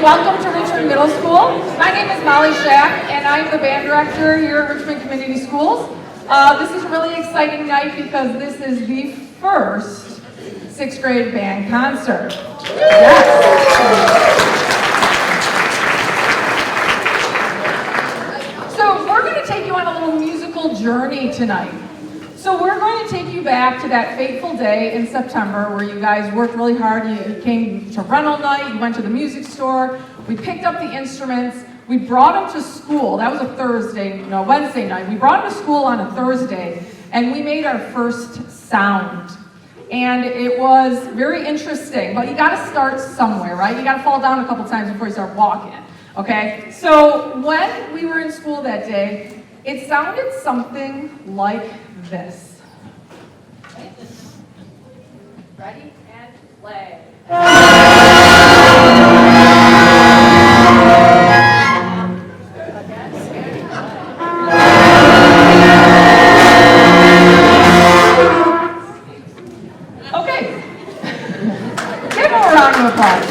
Welcome to Richmond Middle School. My name is Molly Shack, and I'm the band director here at Richmond Community Schools. This is a really exciting night because this is the first 6th grade band concert. Yes. So we're going to take you on a little musical journey tonight. So we're going to take you back to that fateful day in September where you guys worked really hard. You came to rental night, you went to the music store, we picked up the instruments, we brought them to school. That was a Wednesday night. We brought them to school on a Thursday, and we made our first sound. And it was very interesting, but you gotta start somewhere, right? You gotta fall down a couple times before you start walking, okay? So when we were in school that day, it sounded something like this. Ready and play. Okay. Give them a round of applause.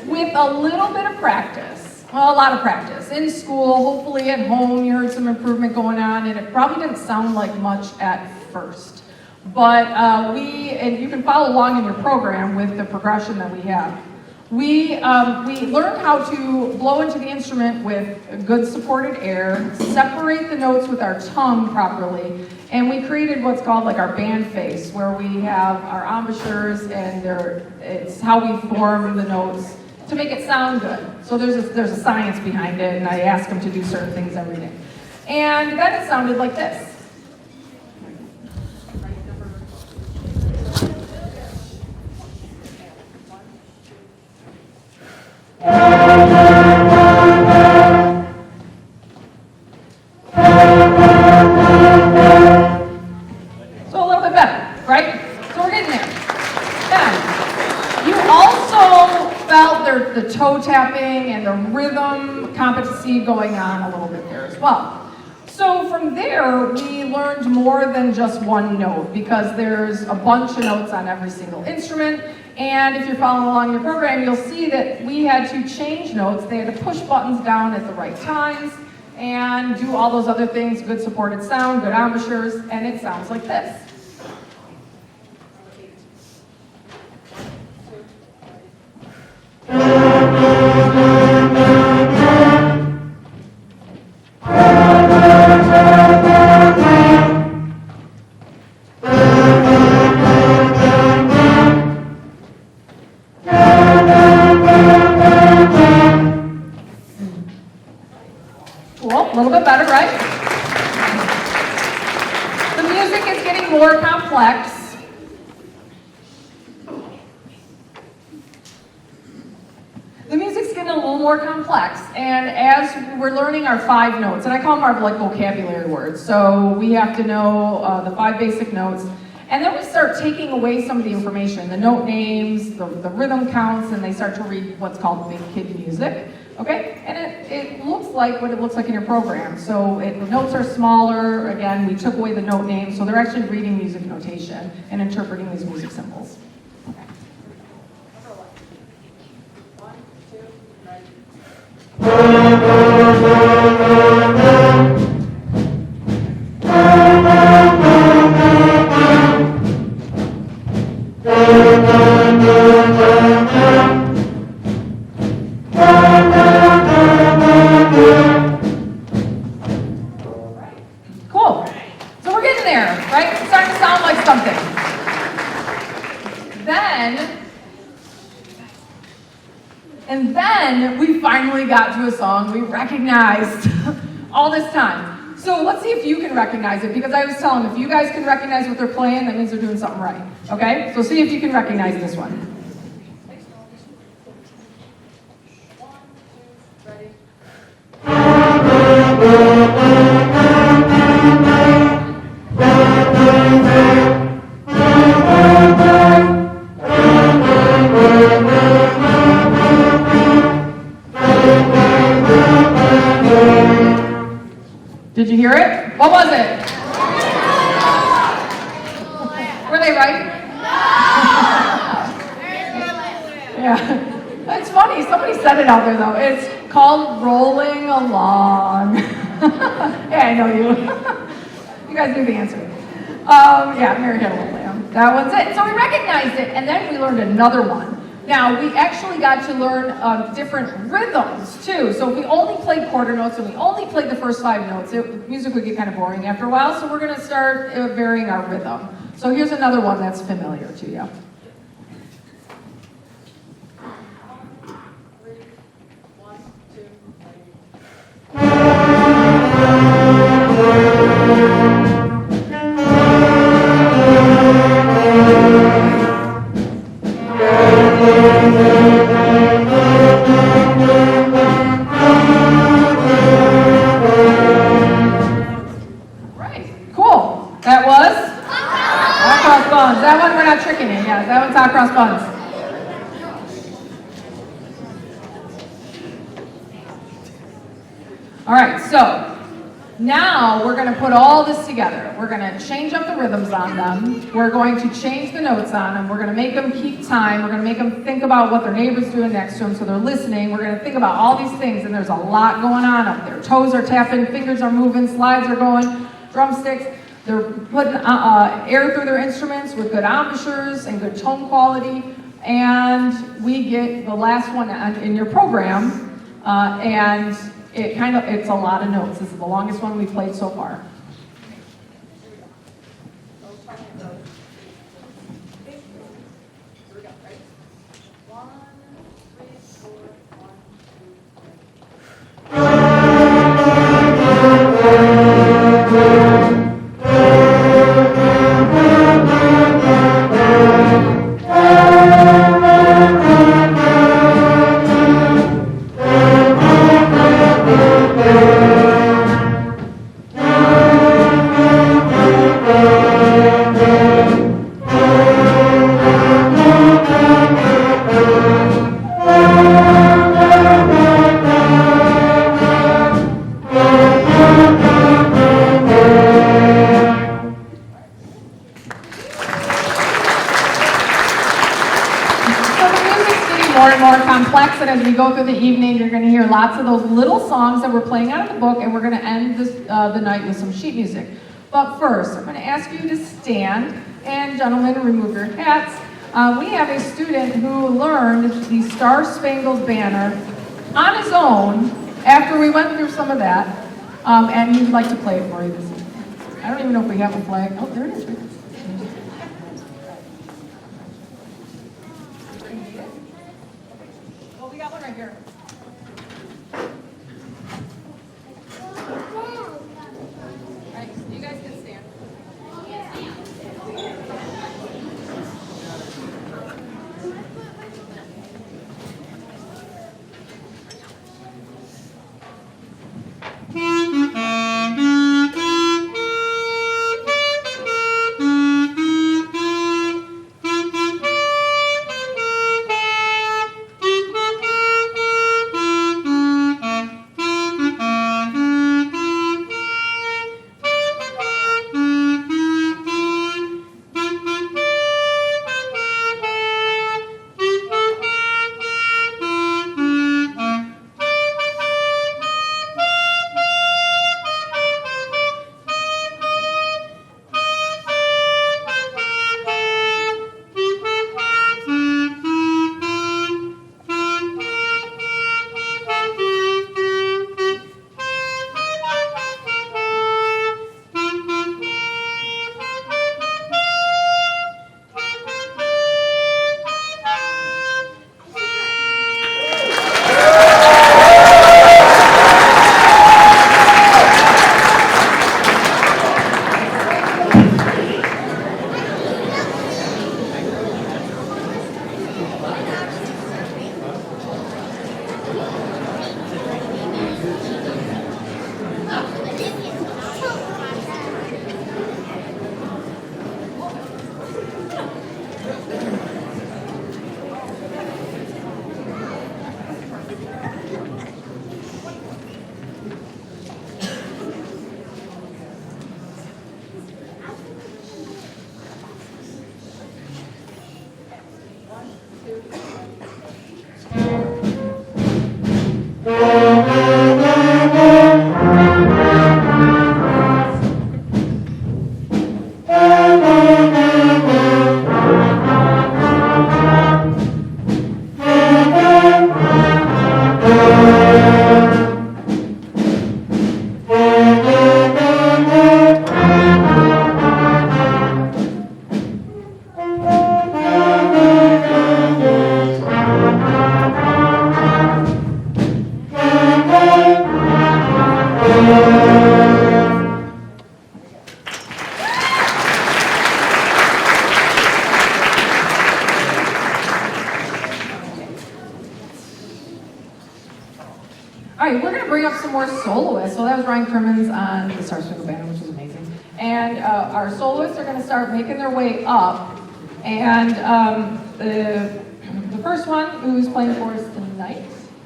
With a little bit of practice, well, a lot of practice, in school, hopefully at home, you heard some improvement going on, and it probably didn't sound like much at first. But and you can follow along in your program with the progression that we have. We learned how to blow into the instrument with good supported air, separate the notes with our tongue properly, and we created what's called like our band face, where we have our embouchures, and it's how we form the notes to make it sound good. So there's a science behind it, and I ask them to do certain things every day. And then it sounded like this. So a little bit better, right? So we're getting there. Then, you also felt the toe tapping and the rhythm competency going on a little bit there as well. So from there, we learned more than just one note because there's a bunch of notes on every single instrument. And if you're following along your program, you'll see that we had to change notes. They had to push buttons down at the right times and do all those other things, good supported sound, good embouchures, and it sounds like this. Cool, a little bit better, right? The music is getting more complex. The music's getting a little more complex, and as we're learning our 5 notes, and I call them our like vocabulary words, so we have to know the 5 basic notes, and then we start taking away some of the information, the note names, the rhythm counts, and they start to read what's called big kid music, okay? And it looks like what it looks like in your program. So the notes are smaller. Again, we took away the note names, so they're actually reading music notation and interpreting these music symbols. Okay. One, two, Cool. So we're getting there, right? It's starting to sound like something. Then we finally got to a song we recognized all this time. So let's see if you can recognize it, because I was telling them, if you guys can recognize what they're playing, that means they're doing something right. Okay? So see if you can recognize this one. 1, 2, ready. Did you hear it? What was it? Yeah. It's funny, somebody said it out there though. It's called Rolling Along. Yeah, I know you. You guys knew the answer. Yeah, Mary Had a Little Lamb. That one's it. So we recognized it, and then we learned another one. Now, we actually got to learn different rhythms, too. So if we only played quarter notes and we only played the first 5 notes, music would get kind of boring after a while, so we're going to start varying our rhythm. So here's another one that's familiar to you. That one we're not tricking you. Yeah, that one's hot cross buns. All right, so now we're going to put all this together. We're going to change up the rhythms on them. We're going to change the notes on them. We're going to make them keep time. We're going to make them think about what their neighbor's doing next to them so they're listening. We're going to think about all these things, and there's a lot going on up there. Toes are tapping, fingers are moving, slides are going, drumsticks. They're putting air through their instruments with good embouchures and good tone quality. And we get the last one in your program, and it's a lot of notes. This is the longest one we've played so far. And as we go through the evening, you're going to hear lots of those little songs that we're playing out of the book, and we're going to end the night with some sheet music. But first, I'm going to ask you to stand, and gentlemen, remove your hats. We have a student who learned the Star Spangled Banner on his own after we went through some of that, and he'd like to play it for you this evening. I don't even know if we have a flag. Oh, there it is. Well, we got one right here. All right, you guys can stand. All right, we're going to bring up some more soloists. So that was Ryan Crimmins on the Star Spangled Banner, which was amazing. And our soloists are going to start making their way up. And the first one who's playing for us tonight,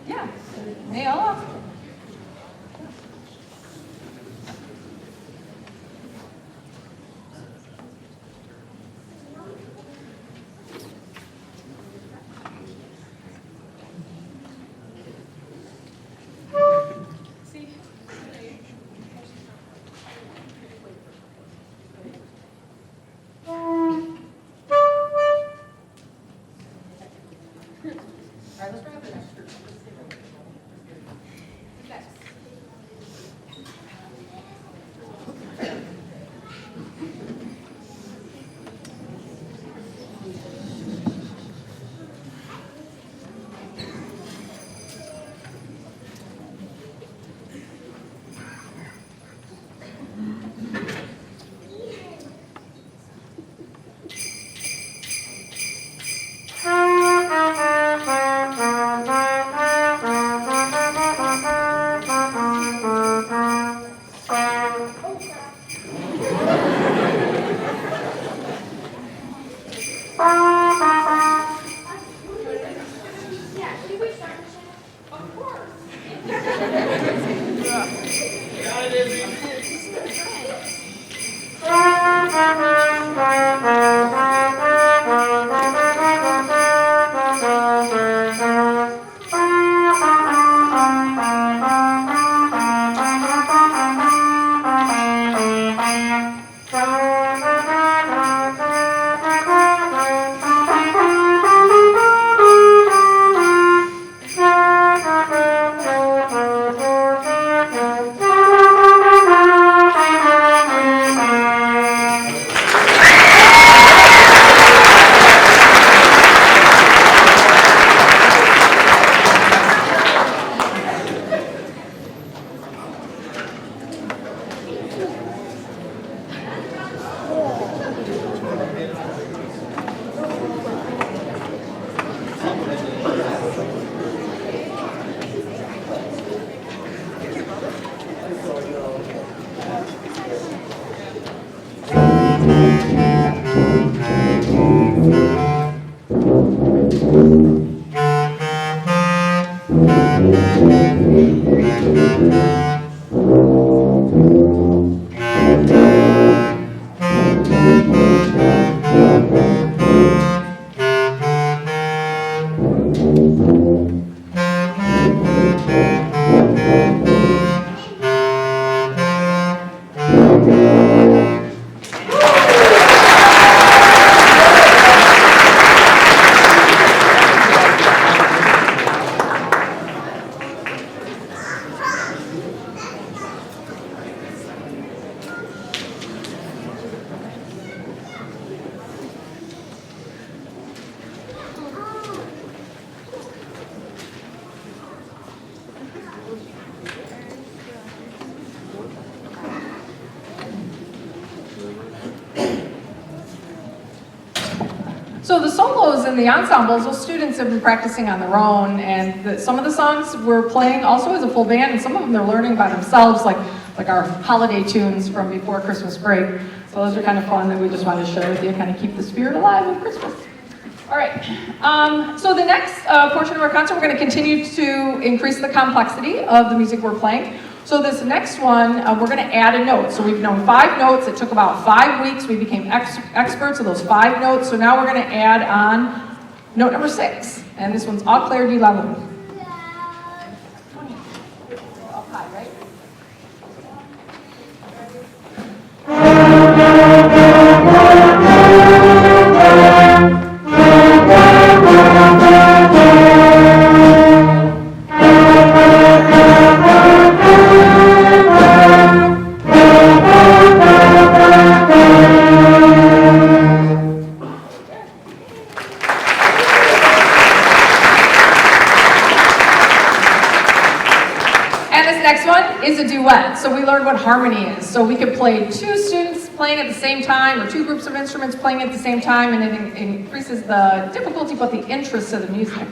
yeah, Mayella. So the solos and the ensembles, those students have been practicing on their own, and some of the songs we're playing also as a full band, and some of them they're learning by themselves, like our holiday tunes from before Christmas break. So those are kind of fun that we just wanted to share with you, kind of keep the spirit alive of Christmas. All right, so the next portion of our concert, we're going to continue to increase the complexity of the music we're playing. So this next one, we're going to add a note. So we've known 5 notes. It took about 5 weeks. We became experts of those 5 notes. So now we're going to add on note number 6. And this one's Au clair du la lune. Up high, right? Is a duet. So we learned what harmony is. So we could play 2 students playing at the same time, or 2 groups of instruments playing at the same time, and it increases the difficulty but the interest of the music.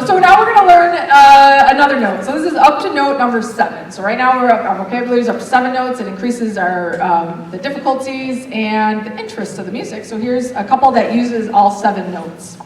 So now we're going to learn another note. So this is up to note number 7. So right now our vocabulary is up to 7 notes. It increases our the difficulties and the interest of the music. So here's a couple that uses all 7 notes.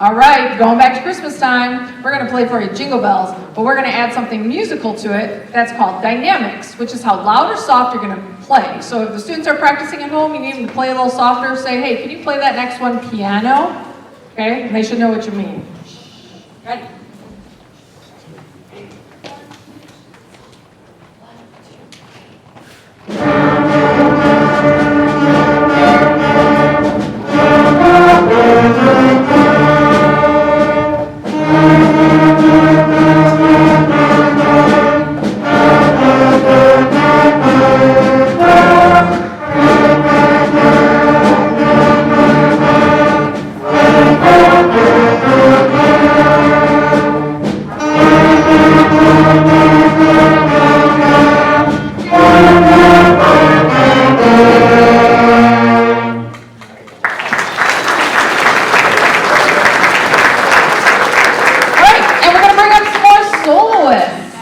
All right, going back to Christmas time, we're going to play for you Jingle Bells, but we're going to add something musical to it that's called dynamics, which is how loud or soft you're going to play. So if the students are practicing at home, you need them to play a little softer, say, hey, can you play that next one piano? Okay, and they should know what you mean. Ready?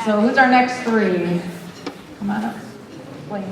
So who's our next 3? Come on up. Play.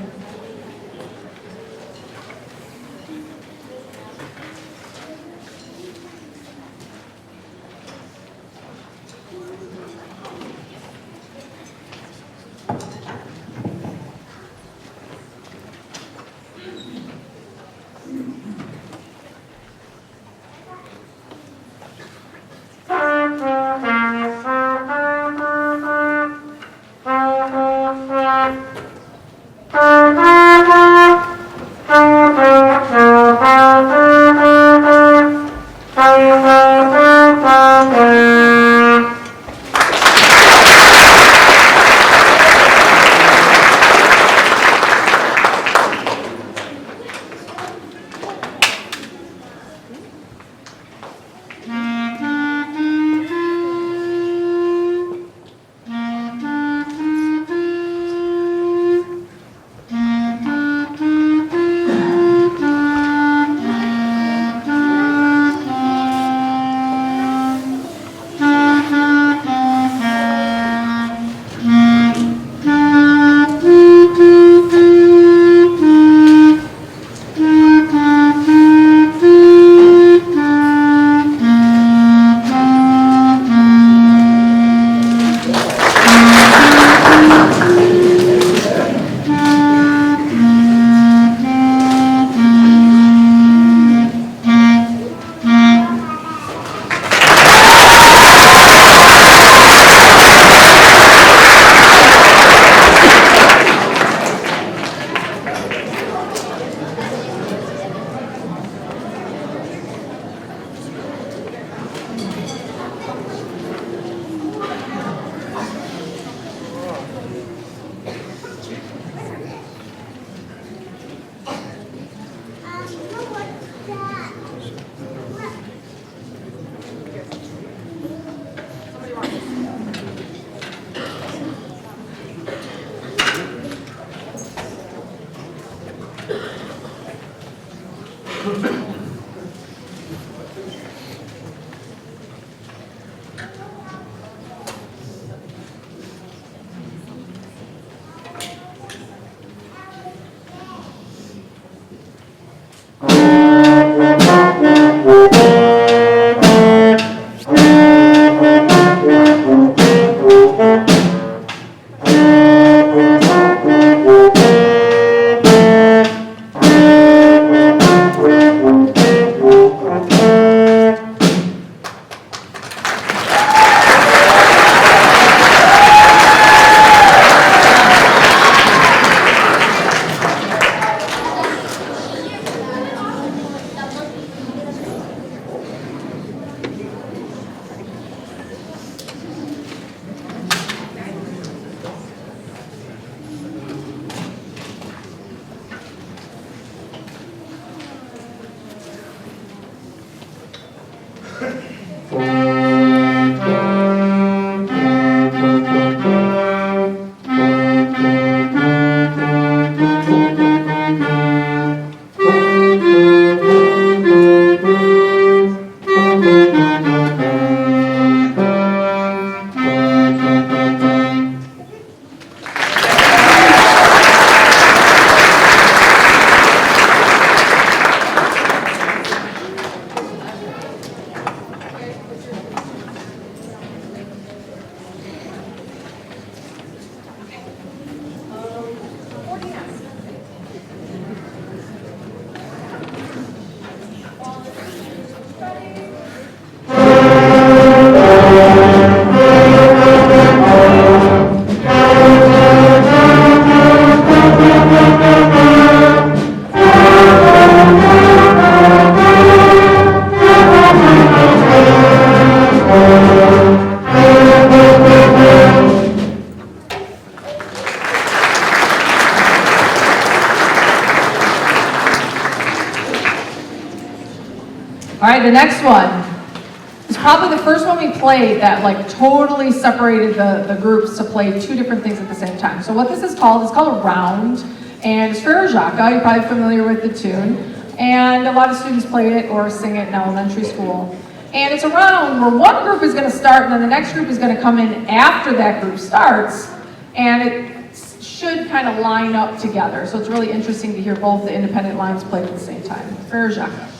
All right, the next one is probably the first one we played that like totally separated the groups to play two different things at the same time. So what this is called a round, and it's Frere Jacques. You're probably familiar with the tune. And a lot of students play it or sing it in elementary school. And it's a round where one group is going to start and then the next group is going to come in after that group starts. And it should kind of line up together. So it's really interesting to hear both the independent lines played at the same time. Frere Jacques.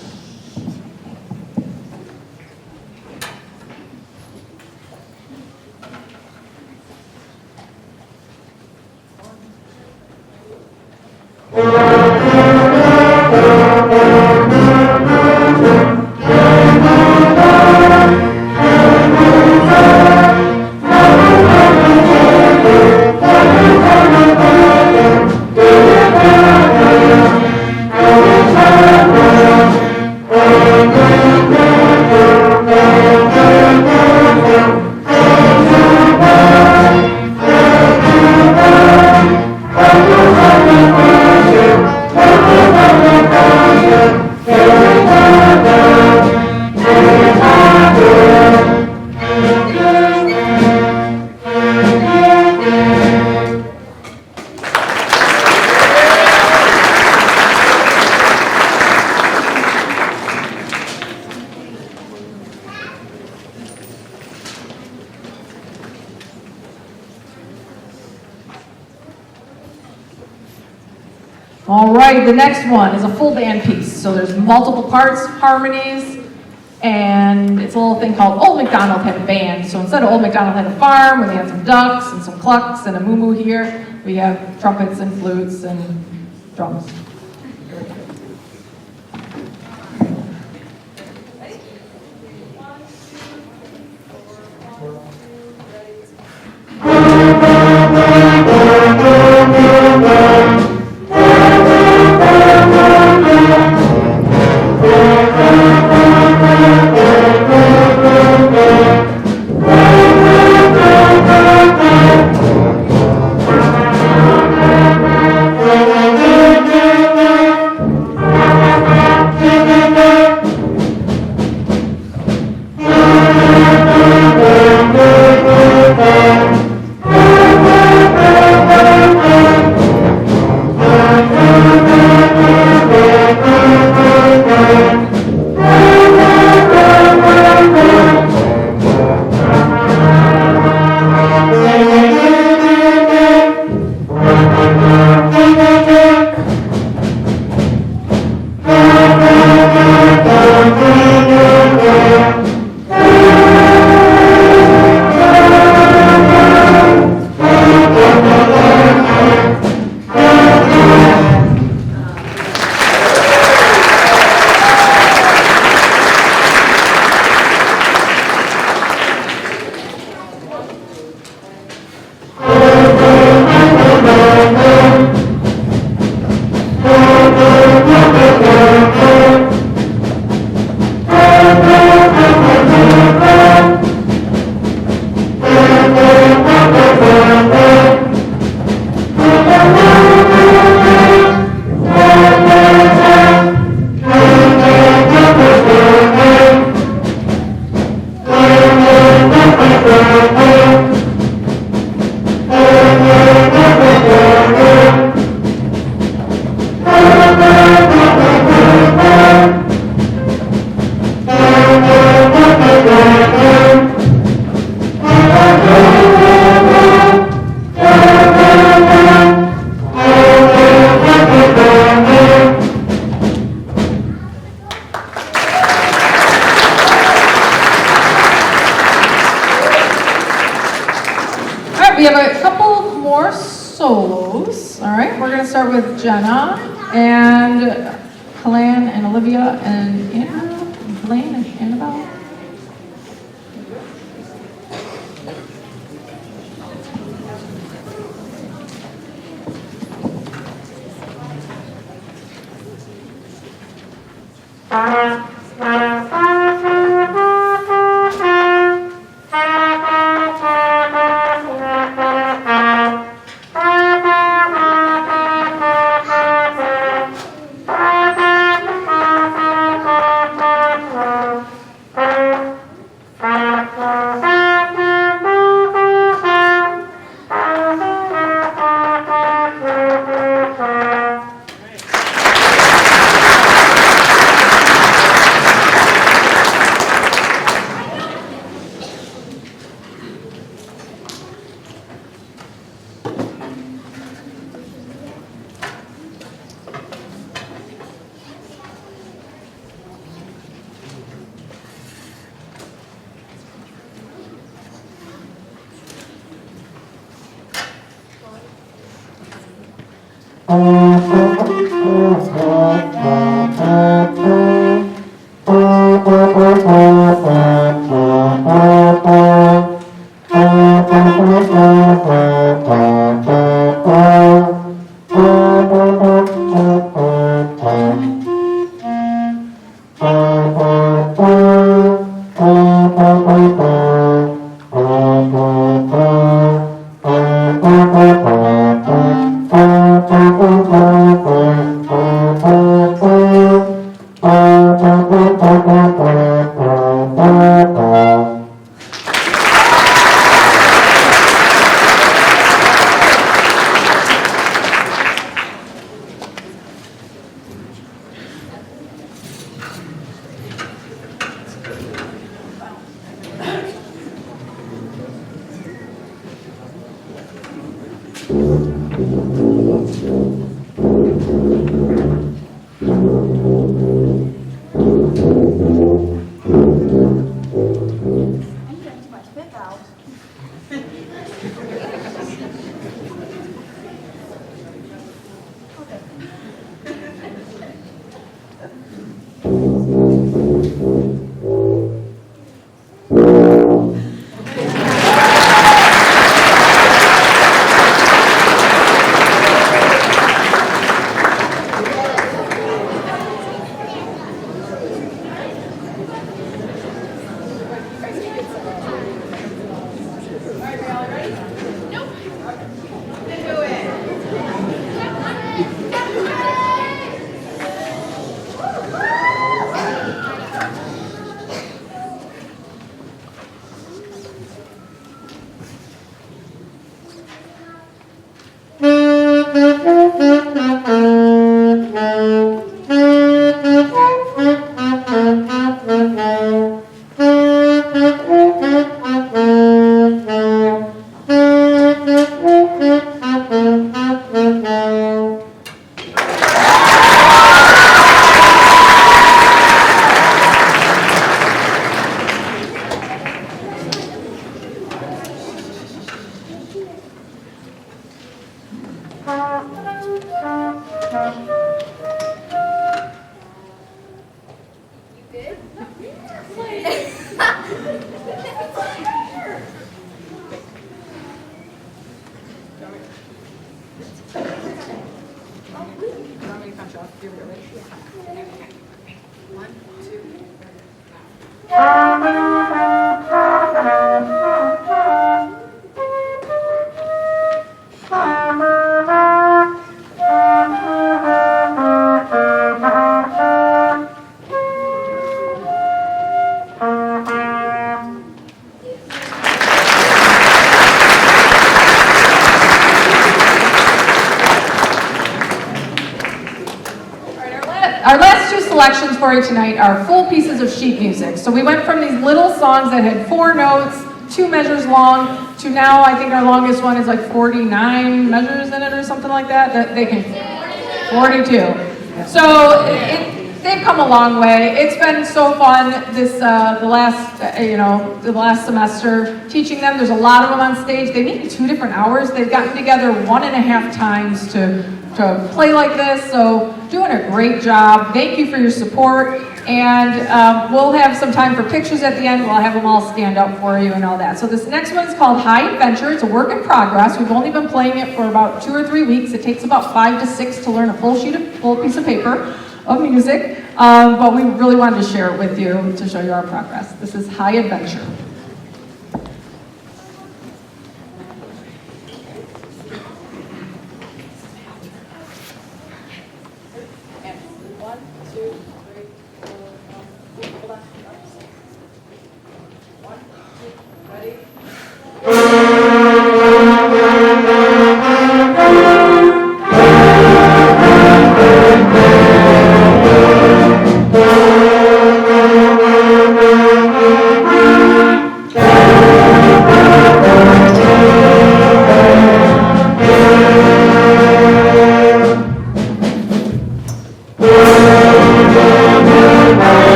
All right, the next one is a full band piece. So there's multiple parts, harmonies, and it's a little thing called Old MacDonald Had a Band. So instead of Old MacDonald Had a Farm, where they had some ducks and some clucks and a moo-moo here, we have trumpets and flutes and drums. have a couple more solos. All right, we're going to start with Jenna and Kalan and Olivia and Anna, and Blaine and Annabelle. Our last two selections for you tonight are full pieces of sheet music. So we went from these little songs that had 4 notes, 2 measures long, to now I think our longest one is like 49 measures in it or something like that. That they can 42. So they've come a long way. It's been so fun this the last semester teaching them. There's a lot of them on stage. They meet in 2 different hours. They've gotten together 1.5 times to play like this. So doing a great job. Thank you for your support. And we'll have some time for pictures at the end. We'll have them all stand up for you and all that. So this next one's called High Adventure. It's a work in progress. We've only been playing it for about 2 or 3 weeks. It takes about 5 to 6 to learn a full piece of paper of music. But we really wanted to share it with you to show you our progress. This is High Adventure.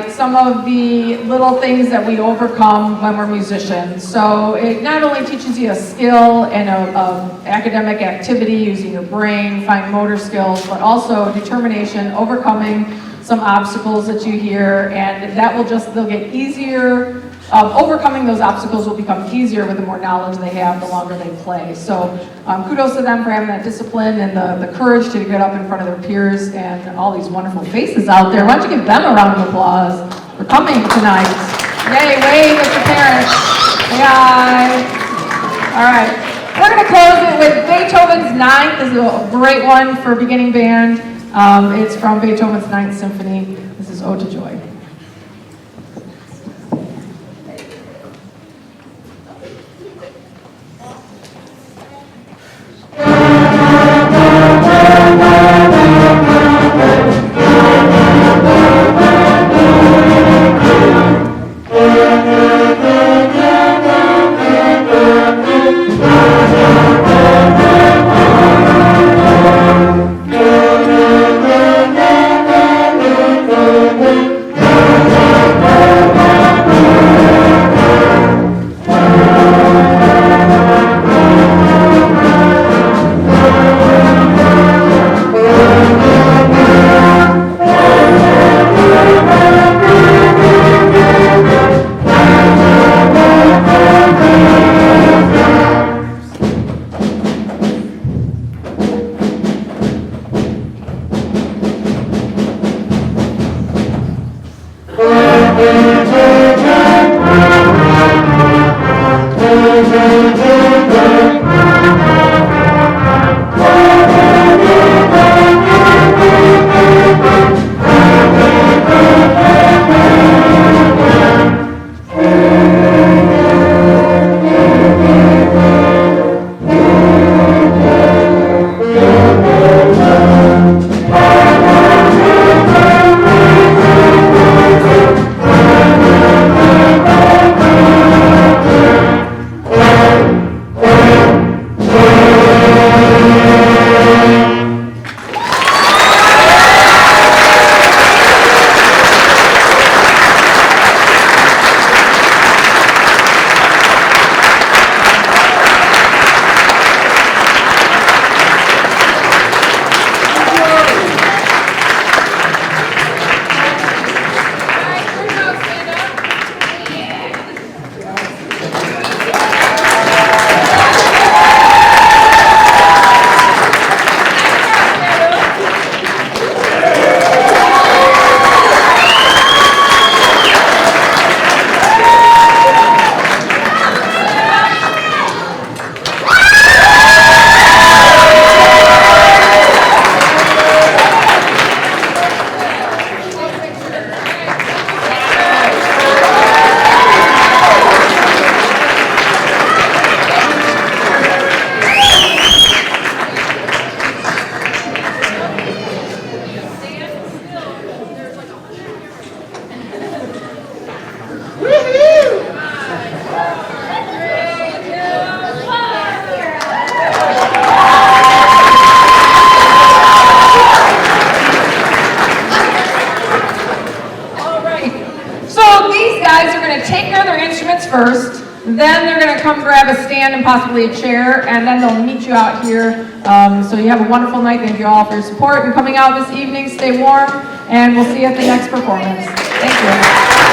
Some of the little things that we overcome when we're musicians. So it not only teaches you a skill and a academic activity using your brain, fine motor skills, but also determination, overcoming some obstacles that you hear, and that will they'll get easier. Overcoming those obstacles will become easier with the more knowledge they have the longer they play. So kudos to them for having that discipline and the courage to get up in front of their peers and all these wonderful faces out there. Why don't you give them a round of applause for coming tonight. Yay, wave at your parents. Yay. All right, we're going to close it with Beethoven's Ninth. This is a great one for beginning band. It's from Beethoven's Ninth Symphony. This is Ode to Joy. Then they're going to come grab a stand and possibly a chair, and then they'll meet you out here. So you have a wonderful night. Thank you all for your support and coming out this evening. Stay warm, and we'll see you at the next performance. Thank you.